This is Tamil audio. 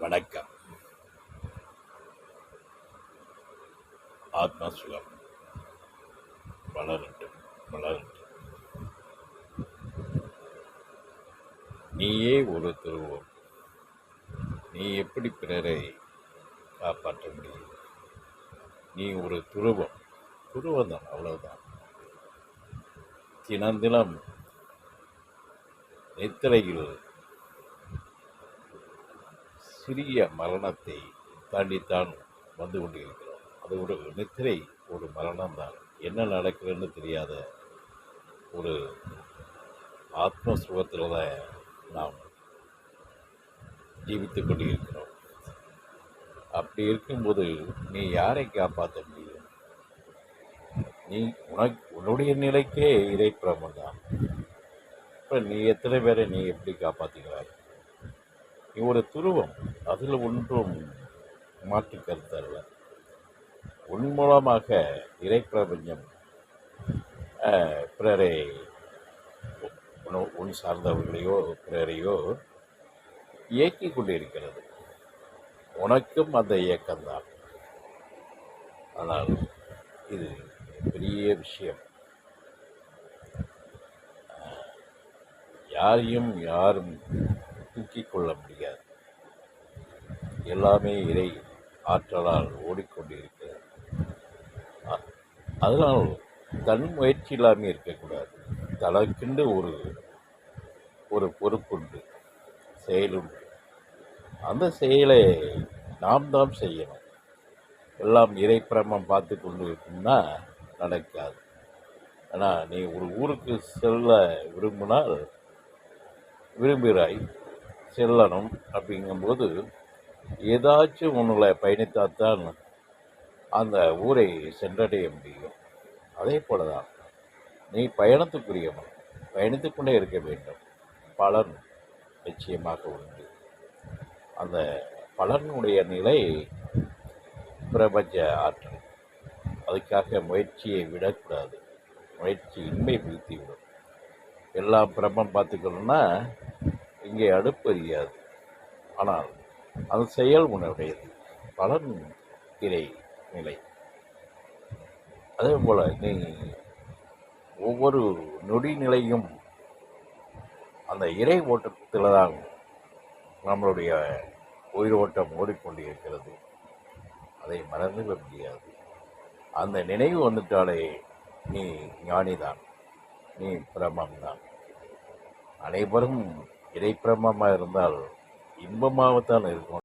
வணக்கம். ஆத்மா சுகம் வளரட்டும் வளரட்டும். நீயே ஒரு துருவம். நீ எப்படி பிறரை காப்பாற்ற முடியும்? நீ ஒரு துருவம் தான், அவ்வளவுதான். தினம் நித்திரையில் சிறிய மரணத்தை தாண்டித்தான் வந்து கொண்டிருக்கிறோம். அது ஒரு நித்திரை, ஒரு மரணம்தான். என்ன நடக்குதுன்னு தெரியாத ஒரு ஆத்ம சுகத்தில் தான் நாம் ஜீவித்து கொண்டிருக்கிறோம். அப்படி இருக்கும்போது நீ யாரை காப்பாற்ற முடியும்? நீ உன்னுடைய நிலைக்கே இறை பிரமம் தான். இப்போ நீ எத்தனை பேரை நீ எப்படி காப்பாற்றுகிறாய்? நீ ஒரு துருவம், அதில் ஒன்றும் மாற்று கருத்தல்ல. உன் மூலமாக இறை பிரபஞ்சம் பிறரை, உன் சார்ந்தவர்களையோ பிறரையோ இயக்கி கொண்டிருக்கிறது. உனக்கும் அந்த இயக்கம்தான். ஆனால் இது பெரிய விஷயம். யாரும் தூக்கிக் கொள்ள முடியாது. எல்லாமே இறை ஆற்றலால் ஓடிக்கொண்டிருக்கிறது. அதனால் தன் முயற்சி இல்லாமல் இருக்கக்கூடாது. தனக்கென்று ஒரு பொறுப்புண்டு, செயலுண்டு. அந்த செயலை நாம் தான் செய்யணும். எல்லாம் இறை பிரமம் பார்த்து கொண்டு இருக்குன்னா நடக்காது. ஆனால் நீ ஒரு ஊருக்கு செல்ல விரும்புகிறாய், செல்லணும். அப்படிங்கும்போது ஏதாச்சும் ஒன்றுகளை பயணித்தால்தான் அந்த ஊரை சென்றடைய முடியும். அதே போல தான் நீ பயணத்துக்குரியவன், பயணித்து கொண்டே இருக்க வேண்டும். பலன் நிச்சயமாக உண்டு. அந்த பலனுடைய நிலை பிரபஞ்ச ஆற்றல். அதுக்காக முயற்சியை விடக்கூடாது. முயற்சி இன்மை பிடித்துவிடும். எல்லாம் பிரம்மம் பார்த்துக்கணும்னா இங்கே அடுப்பு எரியாது. ஆனால் அது செயல் உணவுடையது, பலன் இறை நிலை. அதே போல நீ ஒவ்வொரு நொடி நிலையும் அந்த இறை ஓட்டத்தில் தான் நம்மளுடைய உயிரோட்டம் ஓடிக்கொண்டிருக்கிறது. அதை மறந்துவிட முடியாது. அந்த நினைவு வந்துட்டாலே நீ ஞானிதான், நீ பிரம்மம்தான். அனைவரும் இறை பிரம்மமாக இருந்தால் இன்பமாகத்தான் இருக்கும்.